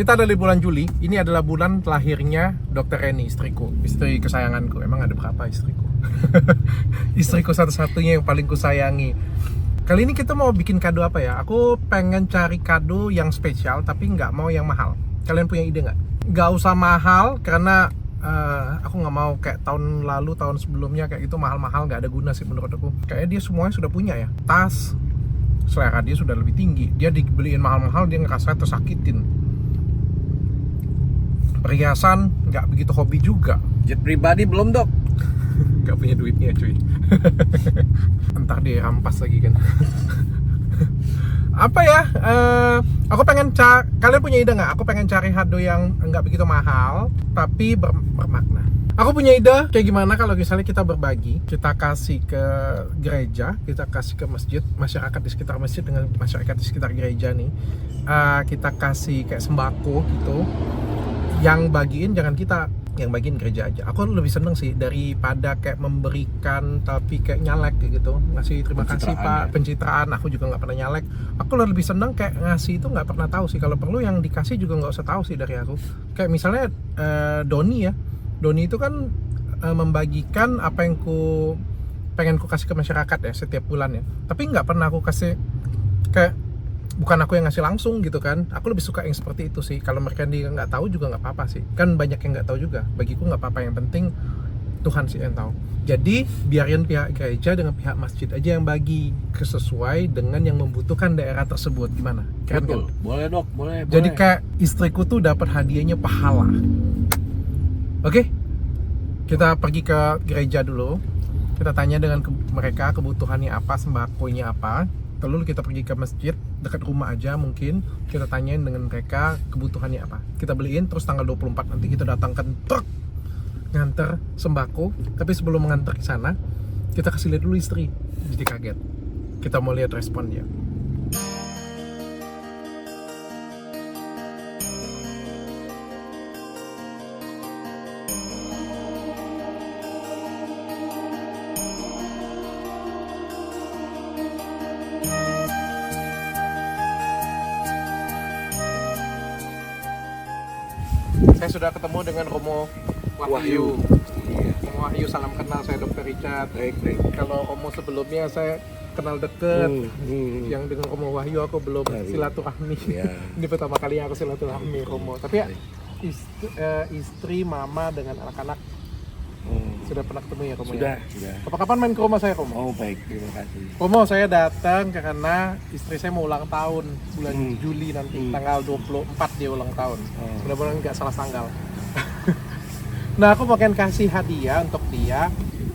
Kita ada di bulan Juli. Ini adalah bulan lahirnya Dr. Reni, istriku, istri kesayanganku. Emang ada berapa istriku? Istriku satu-satunya yang paling kusayangi. Kali ini kita mau bikin kado apa ya? Aku pengen cari kado yang spesial, tapi nggak mau yang mahal. Kalian punya ide nggak? Nggak usah mahal, karena aku nggak mau kayak tahun lalu, tahun sebelumnya kayak gitu mahal-mahal, nggak ada guna sih menurut aku. Kayaknya dia semuanya sudah punya ya. Tas, selera dia sudah lebih tinggi. Dia dibeliin mahal-mahal, dia ngerasa tersakitin. Perhiasan nggak begitu hobi juga. Jet pribadi belum, Dok? Nggak punya duitnya cuy. Entar dia rampas lagi kan. Apa ya, aku pengen kalian punya ide nggak? Aku pengen cari kado yang nggak begitu mahal tapi bermakna. Aku punya ide kayak gimana kalau misalnya kita berbagi, kita kasih ke gereja, kita kasih ke masjid, masyarakat di sekitar masjid dengan masyarakat di sekitar gereja nih, kita kasih kayak sembako gitu. Yang bagiin jangan kita, yang bagiin gereja aja. Aku lebih seneng sih daripada kayak memberikan tapi kayak nyalek kayak gitu, ngasih terima kasih Pak, pencitraan. Aku juga nggak pernah nyalek. Aku lebih seneng kayak ngasih itu nggak pernah tahu sih. Kalau perlu yang dikasih juga nggak usah tahu sih dari aku. Kayak misalnya Doni ya, Doni itu kan membagikan apa yang pengen ku kasih ke masyarakat ya setiap bulan ya. Tapi nggak pernah aku kasih kayak, bukan aku yang ngasih langsung gitu kan. Aku lebih suka yang seperti itu sih. Kalau mereka nggak tahu juga nggak apa-apa sih. Kan banyak yang nggak tahu juga. Bagiku nggak apa-apa, yang penting Tuhan sih yang tahu. Jadi biarin pihak gereja dengan pihak masjid aja yang bagi sesuai dengan yang membutuhkan daerah tersebut. Gimana? Keren kan? Boleh, Dok, boleh. Jadi kayak istriku tuh dapat hadiahnya pahala. Oke? Kita pergi ke gereja dulu. Kita tanya dengan mereka kebutuhannya apa, sembakonya apa. Lalu kita pergi ke masjid dekat rumah aja, mungkin kita tanyain dengan mereka kebutuhannya apa, kita beliin. Terus tanggal 24 nanti kita datangkan truk nganter sembako. Tapi sebelum mengantar ke sana, kita kasih lihat dulu istri, jadi kaget. Kita mau lihat respon dia. Saya sudah ketemu dengan Romo Wahyu. Romo Wahyu, salam kenal, saya Dr. Richard. Baik. Kalau Romo sebelumnya saya kenal deket. Yang dengan Romo Wahyu aku belum silaturahmi. Ini pertama kali yang aku silaturahmi Romo. Tapi ya istri, mama dengan anak-anak sudah pernah ketemu ya Romo? Sudah. Kapan main ke rumah saya Romo? Oh baik, terima kasih. Romo, saya datang karena istri saya mau ulang tahun bulan Juli nanti, tanggal 24 dia ulang tahun. Mudah-mudahan nggak salah tanggal. Nah, aku pengen kasih hadiah untuk dia.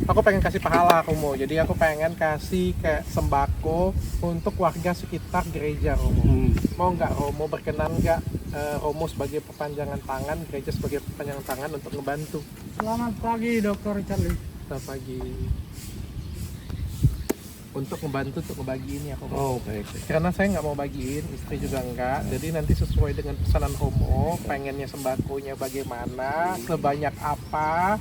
Aku pengen kasih pahala Romo. Jadi aku pengen kasih kayak sembako untuk warga sekitar gereja Romo. Mau nggak Romo, berkenan nggak Romo sebagai perpanjangan tangan, gereja sebagai perpanjangan tangan untuk ngebantu? Selamat pagi, Dr. Charlie. Selamat pagi. Untuk ngebantu, untuk ngebagiin ya Romo. Oh baik. Karena saya nggak mau bagiin, istri juga enggak. Jadi nanti sesuai dengan pesanan Romo, pengennya sembakonya bagaimana, sebanyak apa,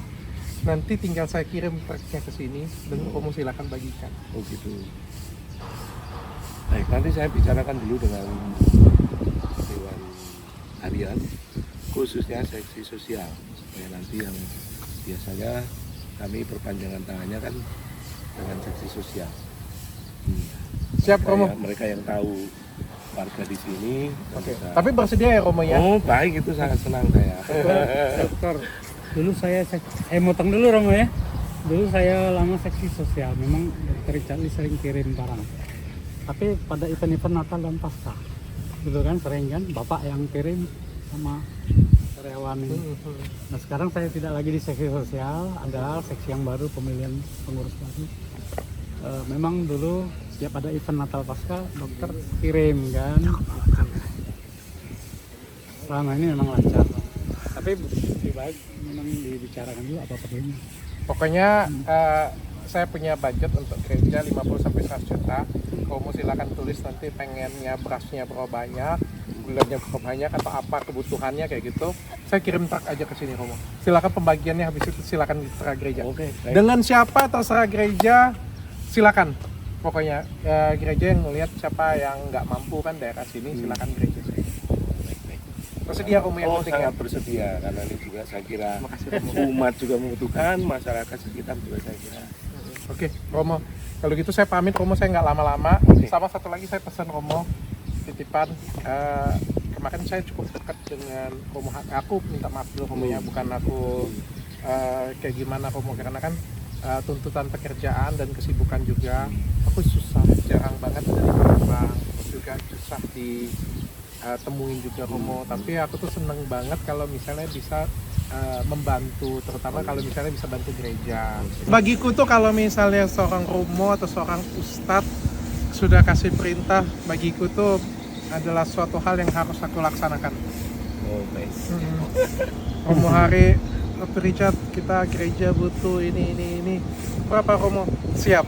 nanti tinggal saya kirim truknya ke sini dan Romo silakan bagikan. Oh gitu. Baik, nanti saya bicarakan dulu dengan Dewan Harian, khususnya seksi sosial, supaya nanti yang biasanya kami perpanjangan tangannya kan dengan seksi sosial. Siap Romo. Mereka yang tahu warga di sini. Oke. Tapi bersedia ya Romo ya? Oh baik, itu sangat senang saya. Dokter, dulu saya motong dulu Romo ya. Dulu saya lama seksi sosial, memang Dr. Charlie sering kirim barang. Tapi pada event-event Natal dan Paskah, dulu kan sering kan Bapak yang kirim sama karyawan ini. Nah sekarang saya tidak lagi di seksi sosial, ada seksi yang baru, pemilihan pengurus baru. Memang dulu setiap ada event Natal Paskah dokter kirim kan. Selama ini memang lancar, tapi lebih baik memang dibicarakan dulu apa perlunya. Pokoknya saya punya budget untuk gereja 50-100 juta. Romo silakan tulis nanti pengennya berasnya berapa banyak, gulanya berapa banyak, atau apa kebutuhannya kayak gitu. Saya kirim truk aja ke sini Romo. Silakan pembagiannya, habis itu silakan terserah gereja. Oke, baik. Dengan siapa terserah gereja, silakan. Pokoknya gereja yang ngelihat siapa yang nggak mampu kan daerah sini, silakan gereja. Bersedia Romo yang Oh, penting ya? sangat bersedia karena ini juga saya kira Makasih Romo. umat juga membutuhkan, masyarakat sekitar juga saya kira. Oke, Romo. Kalau gitu saya pamit Romo, saya nggak lama-lama. Oke. Sama satu lagi saya pesan Romo titipan. Kemarin saya cukup dekat dengan Romo. Aku minta maaf dulu Romo ya, bukan aku kayak gimana Romo, karena kan tuntutan pekerjaan dan kesibukan juga. Aku susah, jarang banget dari orang, juga susah ditemuin juga Romo. Tapi aku tuh seneng banget kalau misalnya bisa membantu, terutama kalau misalnya bisa bantu gereja. Bagiku tuh kalau misalnya seorang Romo atau seorang ustadz sudah kasih perintah, bagiku tuh adalah suatu hal yang harus aku laksanakan. Oh, baik. Romo hari, Dr. Richard, kita gereja butuh ini. Berapa Romo? Siap.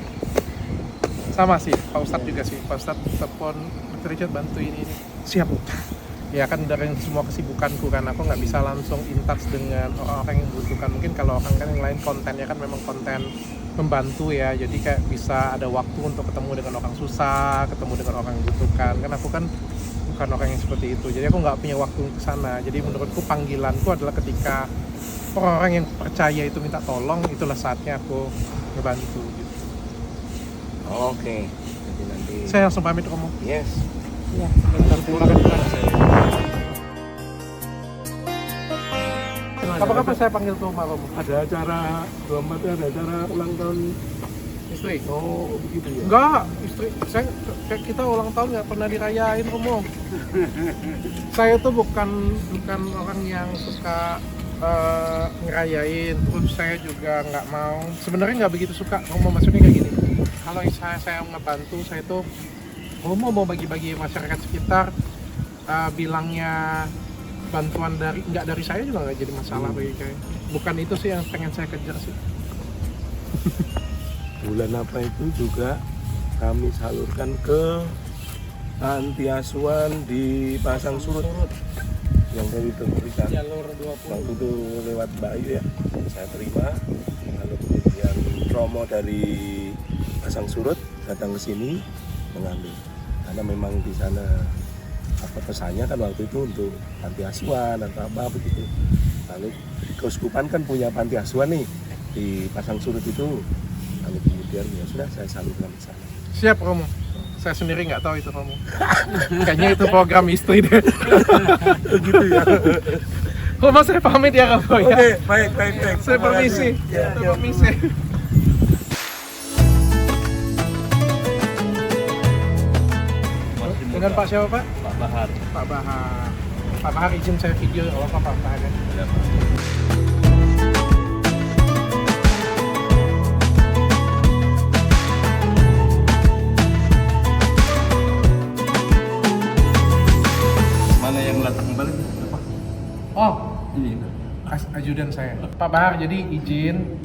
Sama sih, Pak Ustadz juga sih. Pak Ustadz telepon, Dr. Richard bantu ini. Siap. Ya kan dari semua kesibukanku kan, aku nggak bisa langsung in touch dengan orang-orang yang membutuhkan. Mungkin kalau orang kan yang lain kontennya kan memang konten membantu ya, jadi kayak bisa ada waktu untuk ketemu dengan orang susah, ketemu dengan orang yang membutuhkan. Kan aku kan bukan orang yang seperti itu, jadi aku nggak punya waktu ke sana. Jadi menurutku panggilanku adalah ketika orang-orang yang percaya itu minta tolong, itulah saatnya aku ngebantu gitu. Oke. Jadi nanti. Saya langsung pamit Romo. Yes. Ya, sebentar terima kasih. Kapan-kapan saya panggil ke rumah Romo. Ada acara 24 ada acara ulang tahun Istri? Oh, begitu ya. Enggak, istri kita ulang tahun nggak pernah dirayain Romo. Saya tuh bukan orang yang suka ngerayain, terus saya juga nggak mau. Sebenarnya nggak begitu suka Romo, maksudnya kayak gini. Kalau saya ngebantu, saya tuh Romo mau bagi-bagi masyarakat sekitar, bilangnya bantuan nggak dari saya juga nggak jadi masalah bagi saya. Bukan itu sih yang pengen saya kejar sih. Bulan apa itu juga kami salurkan ke panti asuhan di Pasang Surut yang dari Richard. Jalur Waktu 20. itu lewat Mbak Ayu ya, saya terima. Lalu kemudian Romo dari Pasang Surut datang ke sini mengambil. Karena memang di sana apa pesannya kan waktu itu untuk panti asuhan atau apa begitu. Lalu keuskupan kan punya panti asuhan nih di Pasang Surut itu. Lalu kemudian ya sudah saya salurkan di sana. Siap Romo. Saya sendiri nggak tahu itu Romo. Kayaknya itu program istri deh. Gitu ya. Romo saya pamit ya Romo ya. Oke, baik. Saya permisi. Ya, Saya permisi. Dengan Pak siapa Pak? Pak Bahar. Pak Bahar. Pak Bahar izin saya video kalau Pak Bahar ya. Mana yang latang balik? Oh, Ini. ajudan saya. Pak Bahar, jadi izin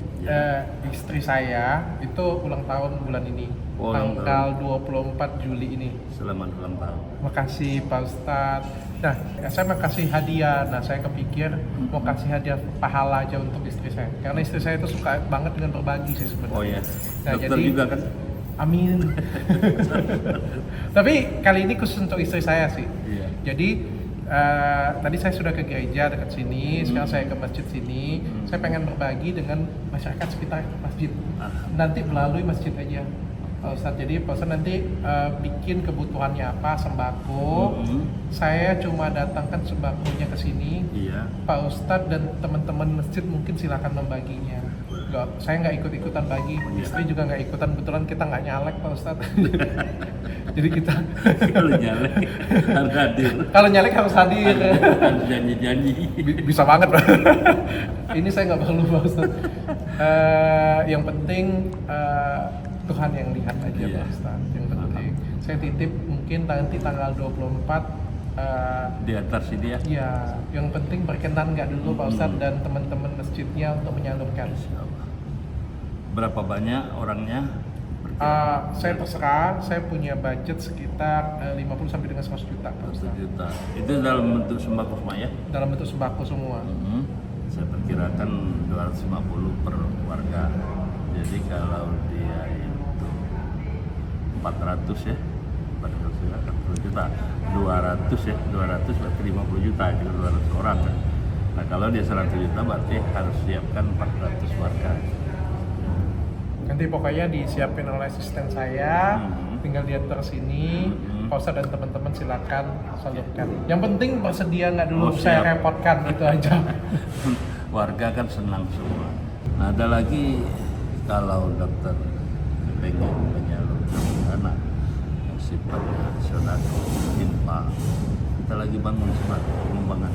istri saya itu ulang tahun bulan ini. Oh, ulang tanggal 24 Juli ini. Selamat ulang tahun. Makasih Pak Ustadz. Nah, saya mau kasih hadiah. Nah, saya kepikir mau kasih hadiah pahala aja untuk istri saya. Karena istri saya itu suka banget dengan berbagi sih sebenarnya. Oh ya. Nah, Dokter jadi- juga kan? Amin. Tapi kali ini khusus untuk istri saya sih. Iya. Jadi tadi saya sudah ke gereja dekat sini, sekarang saya ke masjid sini. Saya pengen berbagi dengan masyarakat sekitar masjid. Nanti melalui masjid aja. Pak Ustadz, jadi Pak Ustadz nanti bikin kebutuhannya apa, sembako. Saya cuma datangkan sembakonya ke sini. Iya. Pak Ustadz dan teman-teman masjid mungkin silakan membaginya. Saya nggak ikut-ikutan bagi, istri juga nggak ikutan. Kebetulan kita nggak nyalek Pak Ustadz. Jadi kita Kalau nyalek harus hadir. kalau nyalek harus hadir. Harus janji-janji. Bisa banget. Ini saya nggak perlu Pak Ustadz. Yang penting Tuhan yang lihat aja Iya. Pak Ustadz. Yang penting saya titip mungkin nanti tanggal 24 Di atas sini ya. ya, yang penting berkenan nggak dulu Pak Ustadz dan teman-teman masjidnya untuk menyalurkan. Berapa banyak orangnya? Saya terserah, saya punya budget sekitar 50 sampai dengan 100 juta Pak 1 Ustadz. juta. Itu dalam bentuk sembako semua ya? Dalam bentuk sembako semua. Saya perkirakan 250 per warga. Jadi kalau dia itu 400 ya. pada usia 40 juta 200 ya 200 berarti 50 juta itu 200 orang kan. Nah kalau dia 100 juta berarti harus siapkan 400 warga. Nanti pokoknya disiapin oleh asisten saya, tinggal diantar sini. Pak Ustadz dan teman-teman silakan salurkan. Yang penting bersedia nggak dulu saya siap. repotkan gitu aja. Warga kan senang semua. Nah ada lagi kalau dokter pengen menyalurkan dana yang sifatnya sodako, infak, kita lagi bangun sebat pengembangan.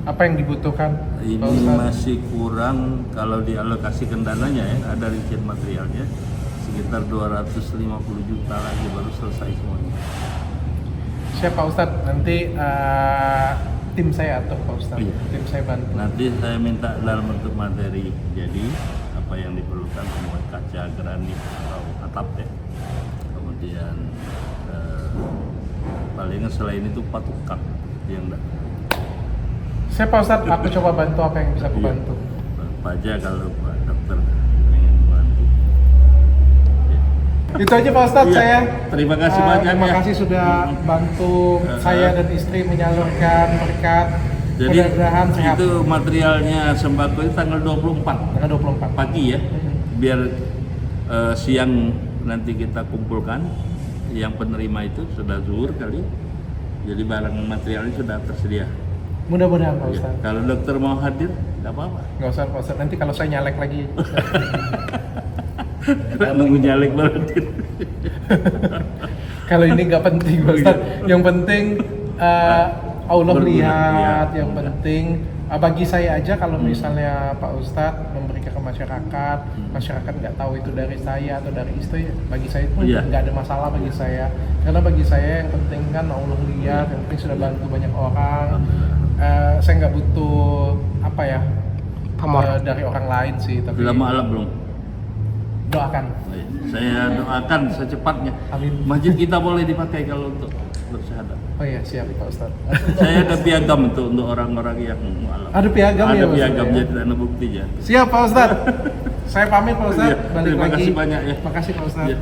Apa yang dibutuhkan? Pak Ini Ustadz? masih kurang kalau dialokasikan dananya ya, ada rincian materialnya sekitar 250 juta lagi baru selesai semuanya. Siap Pak Ustadz, nanti tim saya atur Pak Ustadz, Iya. tim saya bantu. Nanti saya minta dalam bentuk materi, jadi apa yang diperlukan semua kaca, granit atau atap ya. Kemudian palingan selain itu patukak yang enggak. Siap Pak Ustadz, aku coba bantu apa yang bisa aku Iya. bantu. Pak aja kalau Pak Dokter pengen bantu. Ya. Itu aja Pak Ustadz Iya. saya. Terima kasih banyak Terima ya. kasih sudah bantu saya dan istri menyalurkan berkat. Jadi Mudah-mudahan sehat. itu materialnya sembako itu tanggal 24 Tanggal 24. pagi ya. Biar siang nanti kita kumpulkan yang penerima itu sudah zuhur kali. Jadi barang materialnya sudah tersedia. Mudah-mudahan Pak Ya. Ustadz. Kalau dokter mau hadir, nggak apa-apa. Nggak usah Pak Ustadz, nanti kalau saya nyalek lagi. Kita nunggu nyalek berarti. Kalau ini nggak penting Pak Ustadz. Yang penting Allah Berguna, lihat, ya. yang penting bagi saya aja kalau misalnya Pak Ustadz memberikan ke masyarakat, masyarakat nggak tahu itu dari saya atau dari istri, bagi saya pun Iya. nggak ada masalah bagi saya. Karena bagi saya yang penting kan Allah lihat, yang penting sudah bantu banyak orang. Saya nggak butuh apa ya dari orang lain sih, tapi Sudah ma'alaf belum? doakan. Saya doakan secepatnya. Amin. Masjid kita boleh dipakai kalau untuk bersyahadat. Oh iya siap Pak Ustadz. Saya ada piagam untuk orang-orang yang mu'alaf. Ada piagam ya, Ada Pak piagam Ustadz, ya? jadi ada buktinya. Siap Pak Ustadz. Saya pamit Pak Ustadz, Iya, balik terima lagi. kasih banyak ya. Makasih Pak Ustadz. Iya.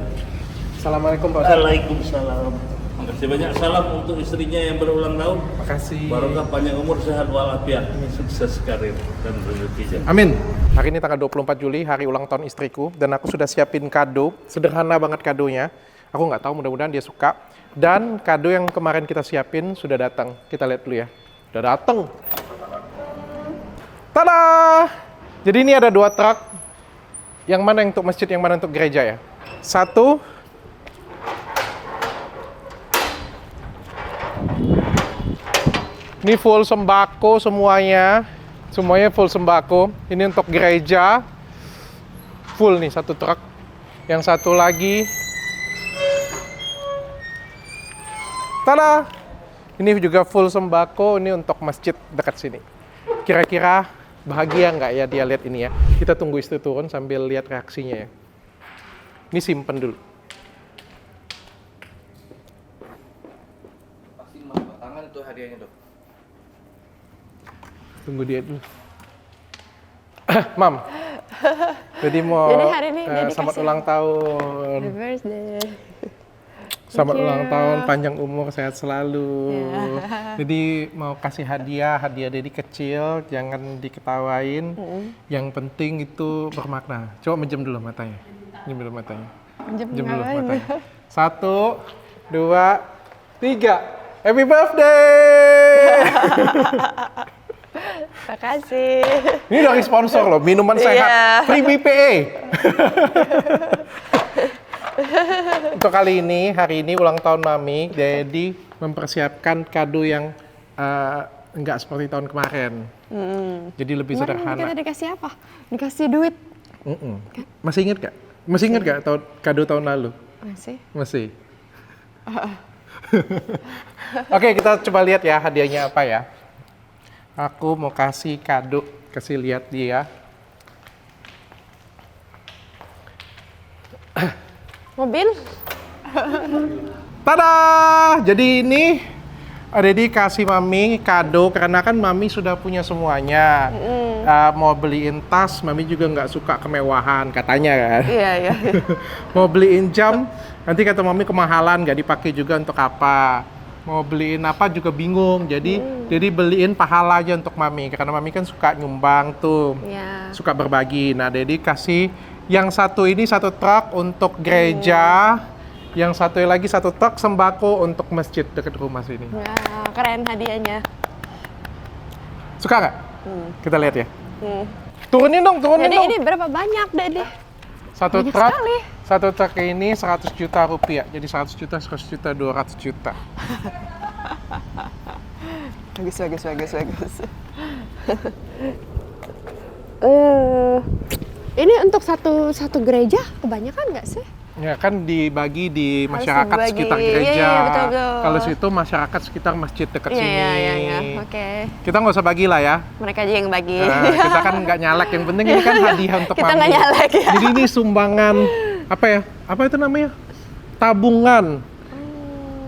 Assalamualaikum Pak Ustadz. Waalaikumsalam. Terima kasih banyak. Salam untuk istrinya yang berulang tahun. Makasih. Barokah panjang umur, sehat walafiat, sukses karir dan rezekinya. Amin. Hari ini tanggal 24 Juli, hari ulang tahun istriku, dan aku sudah siapin kado. Sederhana banget kadonya. Aku nggak tahu, mudah-mudahan dia suka. Dan kado yang kemarin kita siapin sudah datang. Kita lihat dulu ya. Udah datang. Tada! Jadi ini ada 2 truk. Yang mana yang untuk masjid, yang mana untuk gereja ya? Satu. Ini full sembako semuanya. Semuanya full sembako. Ini untuk gereja. Full nih 1 truk. Yang satu lagi. Tada! Ini juga full sembako. Ini untuk masjid dekat sini. Kira-kira bahagia nggak ya dia lihat ini ya? Kita tunggu istri turun sambil lihat reaksinya ya. Ini simpen dulu. Pasti mau tangan itu hadiahnya dok. Tunggu dia dulu. Mam. Jadi mau Jadi hari ini dedikasi. selamat ulang tahun. Happy birthday. Selamat Thank you. ulang tahun, panjang umur, sehat selalu. Ya. Jadi mau kasih hadiah Dedi kecil, jangan diketawain. Yang penting itu bermakna. Coba menjem dulu matanya. Menjem dulu matanya. Menjem dulu ngapain? matanya. 1, 2, 3. Happy birthday! Makasih. Ini dari sponsor loh, minuman sehat, Iya. free BPA. Untuk kali ini, hari ini ulang tahun Mami, jadi mempersiapkan kado yang enggak seperti tahun kemarin. Jadi lebih Kemarin sederhana. kita dikasih apa? Dikasih duit. Masih inget gak? Masih inget gak kado tahun lalu? Masih. Masih. Oke, kita coba lihat ya hadiahnya apa ya. Aku mau kasih kado, kasih lihat dia. Mobil? Tada! Jadi ini Dedi kasih Mami kado karena kan Mami sudah punya semuanya. Mau beliin tas, Mami juga nggak suka kemewahan katanya kan. Iya, iya. Mau beliin jam, Nanti kata mami kemahalan, nggak dipakai juga untuk apa. Mau beliin apa juga bingung. Jadi beliin pahala aja untuk mami. Karena mami kan suka nyumbang tuh, Ya. suka berbagi. Nah, Dedi kasih yang satu ini 1 truk untuk gereja, yang satu lagi 1 truk sembako untuk masjid dekat rumah sini. Ya, keren hadiahnya. Suka nggak? Kita lihat ya. Hmm. Turunin dong. Jadi ini berapa banyak, Dede? Satu banyak truk, sekali. satu truk ini 100 juta rupiah. Jadi 100 juta, 100 juta, 200 juta. Bagus. Ini untuk satu gereja kebanyakan nggak sih? Ya kan dibagi di Harus masyarakat dibagi. sekitar Iya, gereja. iya, betul. Kalau situ masyarakat sekitar masjid dekat sini. Iya. Oke. Kita nggak usah bagi lah ya. Mereka aja yang bagi. Nah, kita kan nggak nyalek. Yang penting ini kan hadiah untuk Kita mami. nggak nyalek ya. Jadi ini sumbangan apa ya? Apa itu namanya? Tabungan.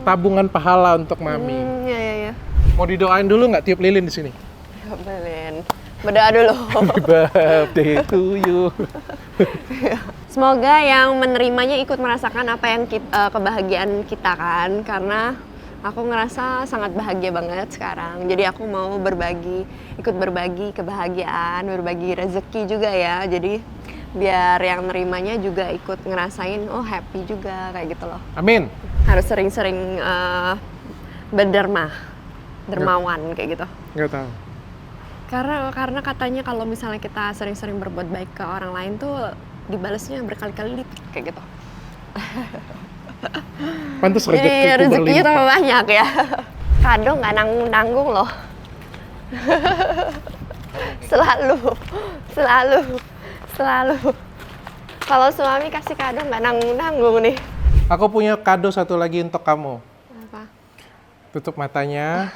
Tabungan pahala untuk mami. Iya. Mau didoain dulu nggak tiup lilin di sini? Belin. Berdoa dulu. Happy birthday to you. Semoga yang menerimanya ikut merasakan apa yang kebahagiaan kita kan, karena aku ngerasa sangat bahagia banget sekarang. Jadi aku mau ikut berbagi kebahagiaan, berbagi rezeki juga ya. Jadi biar yang nerimanya juga ikut ngerasain oh happy juga kayak gitu loh. Amin. Harus sering-sering dermawan kayak gitu. Nggak tahu. Karena katanya kalau misalnya kita sering-sering berbuat baik ke orang lain tuh dibalasnya berkali-kali lipat kayak gitu. Pantas Jadi rezekiku rezekinya tambah berlimpah. banyak ya. Kado nggak nanggung-nanggung loh. Selalu. Kalau suami kasih kado nggak nanggung-nanggung nih. Aku punya kado satu lagi untuk kamu. Apa? Tutup matanya.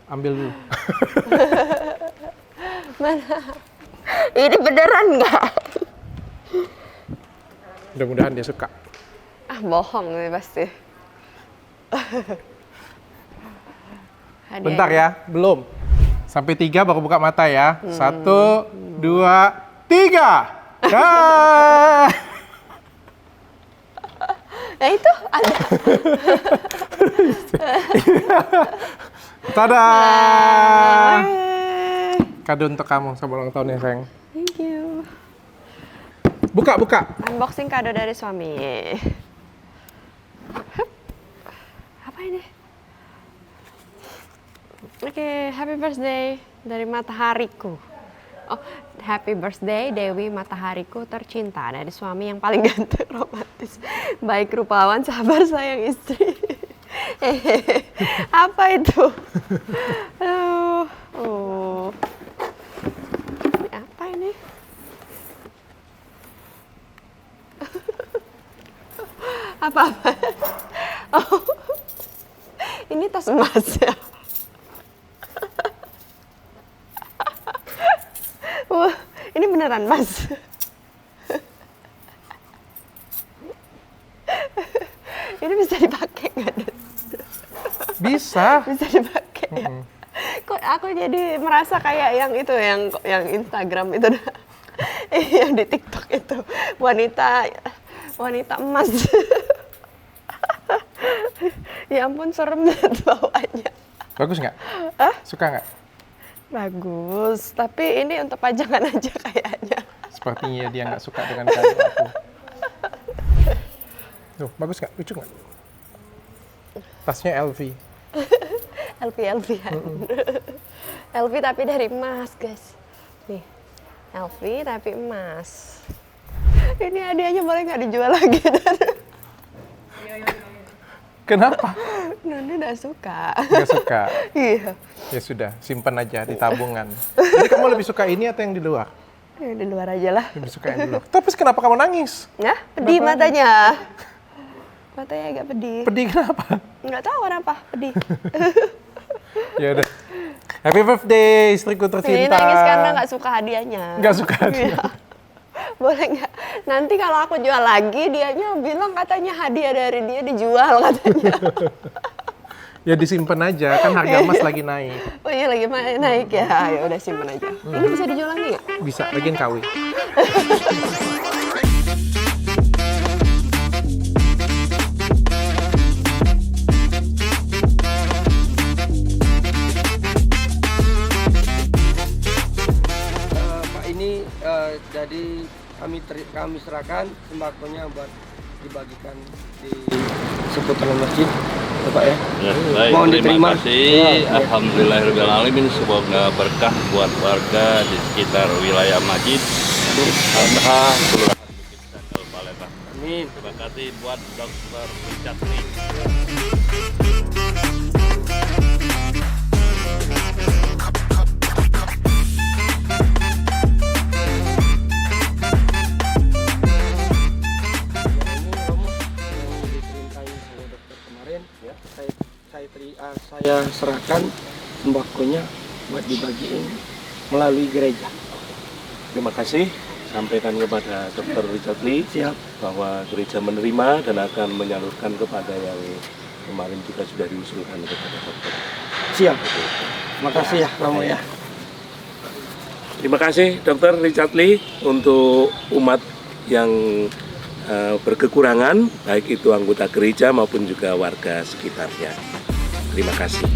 Ambil dulu. Mana? Ini beneran nggak? Mudah-mudahan dia suka. Ah bohong nih pasti. Hadiah. Bentar ya, belum. Sampai 3 baru buka mata ya. 1, 2, 3. Dah. Ya itu ada. Tada. Kado untuk kamu sama ulang tahun ya sayang. Thank you. Buka. Unboxing kado dari suami. Hup. Apa ini? Oke, happy birthday dari matahariku. Oh, happy birthday Dewi matahariku tercinta dari suami yang paling ganteng, romantis, baik rupawan, sabar, sayang istri. Apa itu? Aduh. Oh. Ini apa ini? Apa-apa? Oh. Ini tas emas ya. Wah, ini beneran mas. Ini bisa dipakai nggak? Bisa. Bisa dipakai ya? Kok aku jadi merasa kayak yang itu, yang Instagram itu, yang di TikTok itu, wanita emas. Ya ampun, serem banget bawahnya. Bagus nggak? Suka nggak? Bagus, tapi ini untuk pajangan aja kayaknya. Sepertinya dia nggak suka dengan kado aku. Tuh, bagus nggak? Lucu nggak? Tasnya LV. LV ya. LV tapi dari emas, guys. Nih, LV tapi emas. Ini hadiahnya boleh nggak dijual lagi? Kenapa? Nuni udah suka. Nggak suka. Iya. Ya sudah, simpan aja di tabungan. Jadi kamu lebih suka ini atau yang di luar? Ya, di luar aja lah. Lebih suka yang di luar. Tapi kenapa kamu nangis? Ya, pedih matanya. Matanya agak pedih. Pedih kenapa? Nggak tahu kenapa, pedih. Ya udah. Happy birthday istriku Ini tercinta. nangis karena nggak suka hadiahnya. Nggak suka hadiah. Iya. Boleh nggak? Nanti kalau aku jual lagi, dianya bilang katanya hadiah dari dia dijual katanya. Ya disimpan aja, kan harga emas lagi naik. Oh iya lagi naik ya. Ya udah simpen aja. Ini bisa dijual lagi nggak? Bisa, lagian KW. Jadi kami serahkan sembakonya buat dibagikan di seputaran masjid, Bapak ya. Ya, baik, Mohon terima diterima. kasih. Ya. Alhamdulillahirrahmanirrahim. Semoga berkah buat warga di sekitar wilayah masjid. Alhamdulillah, Kelurahan Bukit Sandal, Palembang. Amin. Terima kasih buat Dr. Richard Lee. Saya serahkan sembakonya buat dibagiin melalui gereja. Terima kasih sampaikan kepada Dr. Richard Lee Siap. bahwa gereja menerima dan akan menyalurkan kepada yang kemarin juga sudah diusulkan kepada dokter. Siap. Terima kasih ya Romo ya. Terima kasih Dr. Richard Lee untuk umat yang berkekurangan, baik itu anggota gereja maupun juga warga sekitarnya. Terima kasih.